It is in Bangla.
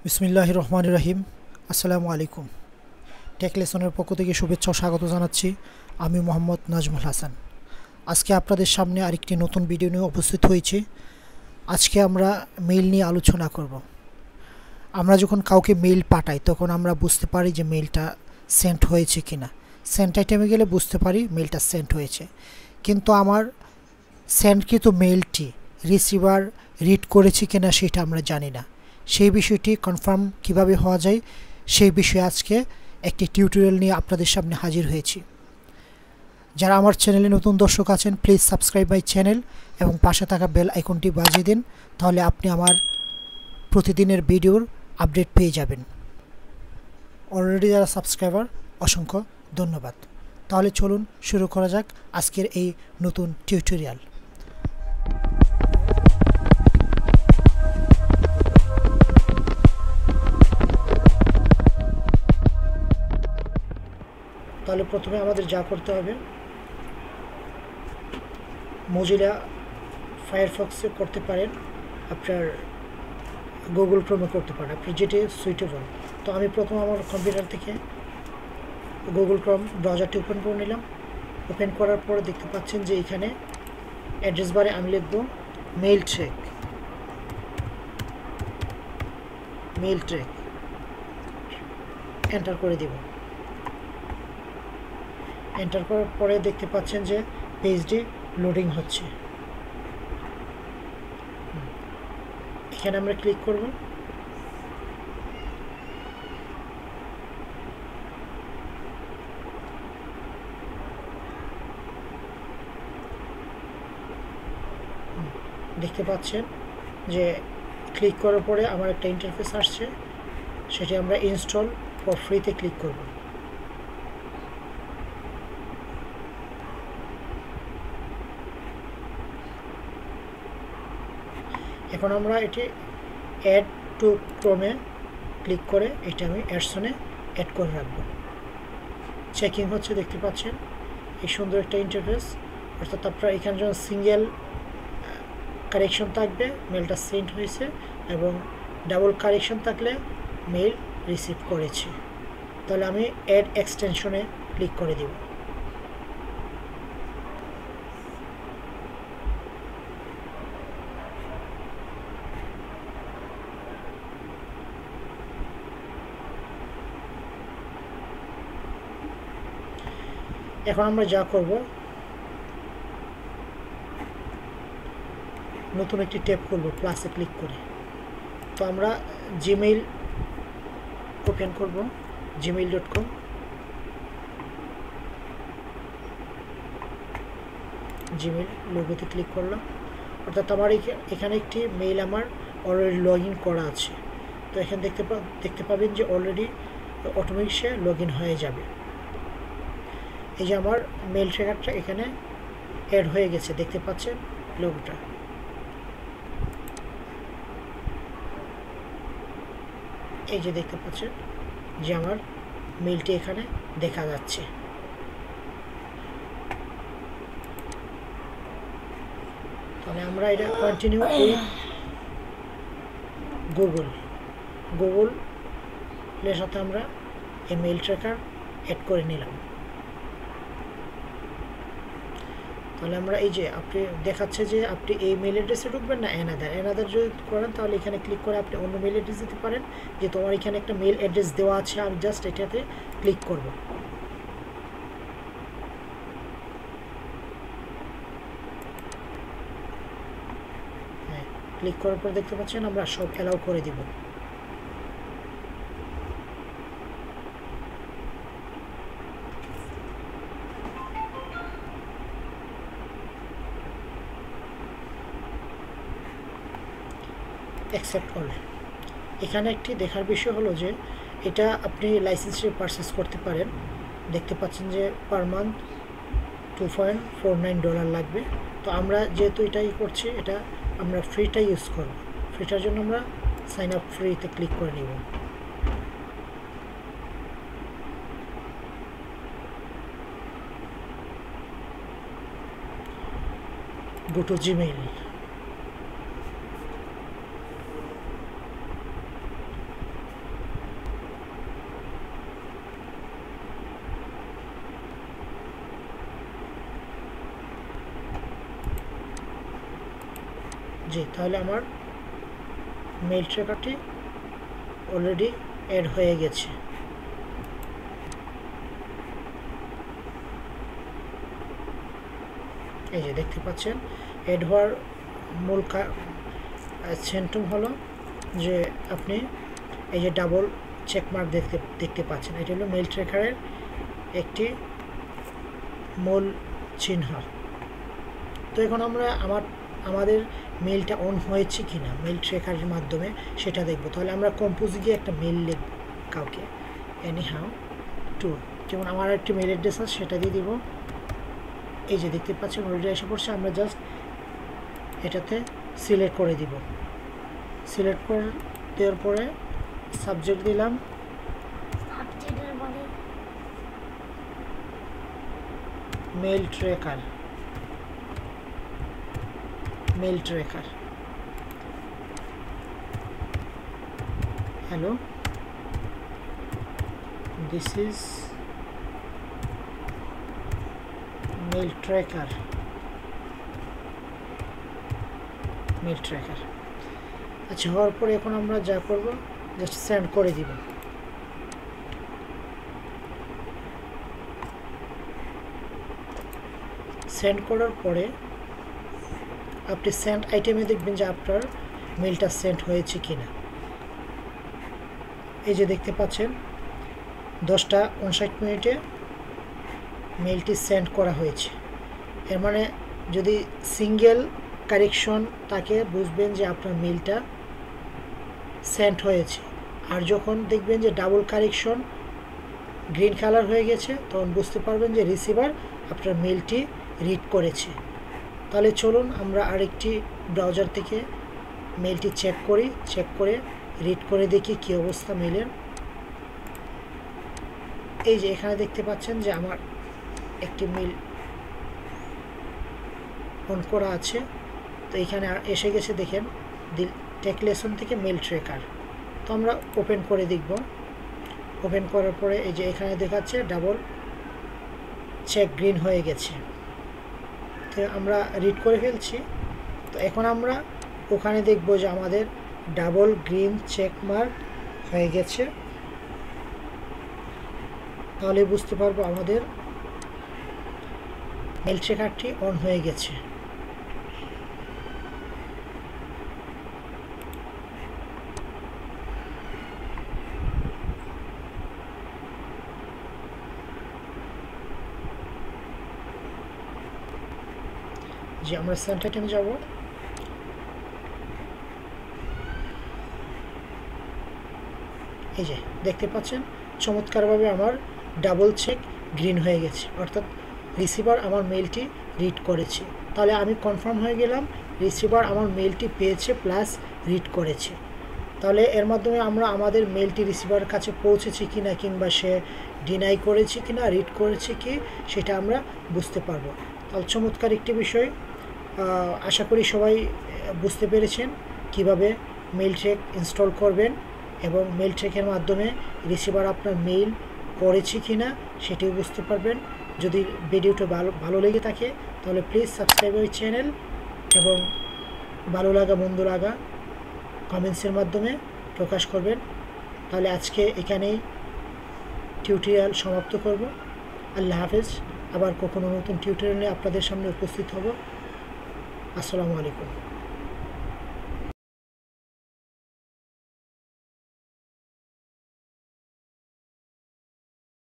বিসমিল্লাহির রহমানির রহিম। আসসালামু আলাইকুম। টেক লেসনের পক্ষ থেকে শুভেচ্ছা ও স্বাগত জানাচ্ছি। আমি মোহাম্মদ নাজমুল হাসান। আজকে আপনাদের সামনে আরেকটি নতুন ভিডিও নিয়ে উপস্থিত হয়েছি। আজকে আমরা মেইল নিয়ে আলোচনা করব। আমরা যখন কাউকে মেইল পাঠাই তখন আমরা বুঝতে পারি যে মেইলটা সেন্ড হয়েছে কিনা। সেন্ড আইটেমে গেলে বুঝতে পারি মেইলটা সেন্ড হয়েছে, কিন্তু আমার সেন্ডকৃত মেইলটি রিসিভার রিড করেছে কিনা সেটা আমরা জানি না। সেই বিষয়টি কনফার্ম কিভাবে হওয়া যায় সেই বিষয়ে আজকে একটি টিউটোরিয়াল নিয়ে আপনাদের সামনে হাজির হয়েছি। যারা আমার চ্যানেলে নতুন দর্শক আছেন, প্লিজ সাবস্ক্রাইব মাই চ্যানেল এবং পাশে থাকা বেল আইকনটি বাজিয়ে দিন, তাহলে আপনি আমার প্রতিদিনের ভিডিওর আপডেট পেয়ে যাবেন। অলরেডি যারা সাবস্ক্রাইবার, অসংখ্য ধন্যবাদ। তাহলে চলুন শুরু করা যাক আজকের এই নতুন টিউটোরিয়াল। তাহলে প্রথমে আমাদের যা করতে হবে, মোজিলা ফায়ারফক্সে করতে পারেন, আপনার গুগল ক্রোমে করতে পারেন, আপনি যেটি সুইটেবল। তো আমি প্রথম আমার কম্পিউটার থেকে গুগল ক্রোম ব্রাউজারটি ওপেন করে নিলাম। ওপেন করার পরে দেখতে পাচ্ছেন যে এখানে অ্যাড্রেস বারে আমি লিখব মেইল ট্র্যাক, এন্টার করে দেব। এন্টার করার পরে দেখতে পাচ্ছেন যে পেজটি লোডিং হচ্ছে। এখানে আমরা ক্লিক করব। দেখতে পাচ্ছেন যে ক্লিক করার পরে আমার একটা ইন্টারফেস আসছে, সেটি আমরা ইনস্টল ফর ফ্রিতে ক্লিক করব। এখন আমরা এটি অ্যাড টু ক্রোমে ক্লিক করে এটা আমি অ্যাডসনে অ্যাড করে রাখব। চেকিং হচ্ছে, দেখতে পাচ্ছেন এই সুন্দর একটা ইন্টারফেস। অর্থাৎ আপনার এখানে যখন সিঙ্গেল কারেকশন থাকবে মেলটা সেন্ড হয়েছে, এবং ডাবল কারেকশন থাকলে মেল রিসিভ করেছে। তাহলে আমি অ্যাড এক্সটেনশনে ক্লিক করে দেব। এখন আমরা যা করব, নতুন একটি ট্যাব করব প্লাসে ক্লিক করে। তো আমরা জিমেইল ওপেন করব, gmail.com। জিমেইল লোগোতে ক্লিক করলাম। অর্থাৎ আমার এখানে একটি মেইল আমার অলরেডি লগ ইন করা আছে। তো এখানে দেখতে পাবেন যে already automatic say log in হয়ে যাবে। এই যে আমার মেইল ট্র্যাকারটা এখানে অ্যাড হয়ে গেছে, দেখতে পাচ্ছেন লোগোটা। এই যে দেখতে পাচ্ছেন যে আমার মেইলটি এখানে দেখা যাচ্ছে। তাহলে আমরা এটা কন্টিনিউ উইথ গুগলের সাথে আমরা এই মেইল ট্র্যাকার অ্যাড করে নিলাম। তাহলে আমরা এই যে আপনি দেখাচ্ছে যে আপনি এই মেইল অ্যাড্রেসে ঢুকবেন না অ্যানাদার যদি করেন, তাহলে এখানে ক্লিক করে আপনি অন্য মেইল অ্যাড্রেস দিতে পারেন। যে তোমার এখানে একটা মেইল অ্যাড্রেস দেওয়া আছে, আমি জাস্ট এটাতে ক্লিক করব। হ্যাঁ, ক্লিক করার পর দেখতে পাচ্ছেন আমরা সব অ্যালাউ করে দিব। Accept all. এখানে একটি দেখার বিষয় হলো যে এটা আপনি লাইসেন্সে পারচেস করতে পারেন। দেখতে পাচ্ছেন যে পার মান্থ $2.49 লাগবে। তো আমরা যেহেতু এটাই করছি, এটা আমরা ফ্রিটা ইউজ করব। ফ্রিটার জন্য আমরা সাইন আপ ফ্রিতে ক্লিক করে নিব। Go to Gmail. জি, তাহলে আমার মেইল ট্র্যাকারটি অলরেডি অ্যাড হয়ে গেছে। এই যে দেখতে পাচ্ছেন, অ্যাড হওয়ার মূল সিম্পটম হলো যে আপনি এই যে ডাবল চেকমার্ক দেখতে পাচ্ছেন। এটা হলো মেইল ট্র্যাকারের একটি মূল চিহ্ন। তো এখন আমরা আমাদের মেইলটা অন হয়েছে কিনা মেইল ট্র্যাকারের মাধ্যমে সেটা দেখব। তাহলে আমরা কম্পোজে গিয়ে একটা মেইল লিখব কাউকে, এনি হাউ টু, যেমন আমার একটি মেইল অ্যাড্রেস আছে সেটা দিয়ে দিব। এই যে দেখতে পাচ্ছেন অলরেডি এসে পড়ছে। আমরা জাস্ট এটাতে সিলেক্ট করে দিব। সিলেক্ট করে দেওয়ার পরে সাবজেক্ট দিলাম mail tracker. hello, this is mail tracker. আচ্ছা, হওয়ার পরে এখন আমরা যা করব জাস্ট সেন্ড করে দিব। সেন্ড করার পরে আপনি সেন্ড আইটেমে দেখবেন যে আপনার মেইলটা সেন্ড হয়েছে কিনা। এই যে দেখতে পাচ্ছেন 10:59 মেইলটি সেন্ড করা হয়েছে। এর মানে যদি সিঙ্গেল কারেকশন থাকে বুঝবেন যে আপনার মেইলটা সেন্ড হয়েছে, আর যখন দেখবেন যে ডাবল কারেকশন গ্রিন কালার হয়ে গেছে তখন বুঝতে পারবেন যে রিসিভার আপনার মেইলটি রিড করেছে। তাহলে চলুন আমরা আরেকটি ব্রাউজার থেকে মেইলটি চেক করে রিড করে দেখি কী অবস্থা মেইলের। এই যে এখানে দেখতে পাচ্ছেন যে আমার একটি মেইল অন করা আছে। তো এখানে এসে গেছে দেখেন টেক লেসন থেকে মেইল ট্র্যাকার। তো আমরা ওপেন করে দেখব। ওপেন করার পরে এই যে এখানে দেখাচ্ছে ডাবল চেক গ্রিন হয়ে গেছে। তো আমরা রিড করে ফেলছি। তো এখন আমরা ওখানে দেখব যে আমাদের ডাবল গ্রিন চেক মার্ক হয়ে গেছে। তাহলে বুঝতে পারবো আমাদের মেইল ট্র্যাকারটি অন হয়ে গেছে। যে আমরা সেন্ট আইটেমে যাব। এই যে দেখতে পাচ্ছেন চমৎকারভাবে আমার ডাবল চেক গ্রিন হয়ে গেছে, অর্থাৎ রিসিভার আমার মেইলটি রিড করেছে। তাহলে আমি কনফার্ম হয়ে গেলাম রিসিভার আমার মেইলটি পেয়েছে প্লাস রিড করেছে। তাহলে এর মাধ্যমে আমরা আমাদের মেইলটি রিসিভারের কাছে পৌঁছেছে কিনা কিংবা সে ডিনাই করেছে কিনা রিড করেছে কি সেটা আমরা বুঝতে পারবো। তাহলে চমৎকার একটি বিষয়। আশা করি সবাই বুঝতে পেরেছেন কিভাবে মেইল ট্র্যাক ইনস্টল করবেন এবং মেইল ট্র্যাকের মাধ্যমে রিসিভার আপনার মেইল পড়েছে কিনা সেটিও বুঝতে পারবেন। যদি ভিডিওটা ভালো লেগে থাকে তাহলে প্লিজ সাবস্ক্রাইব আওয়ার চ্যানেল এবং ভালো লাগা মন্দ লাগা কমেন্টসের মাধ্যমে প্রকাশ করবেন। তাহলে আজকে এখানেই টিউটোরিয়াল সমাপ্ত করব। আল্লাহ হাফেজ। আবার কখনো নতুন টিউটোরিয়াল নিয়ে আপনাদের সামনে উপস্থিত হব। আসসালামু আলাইকুম।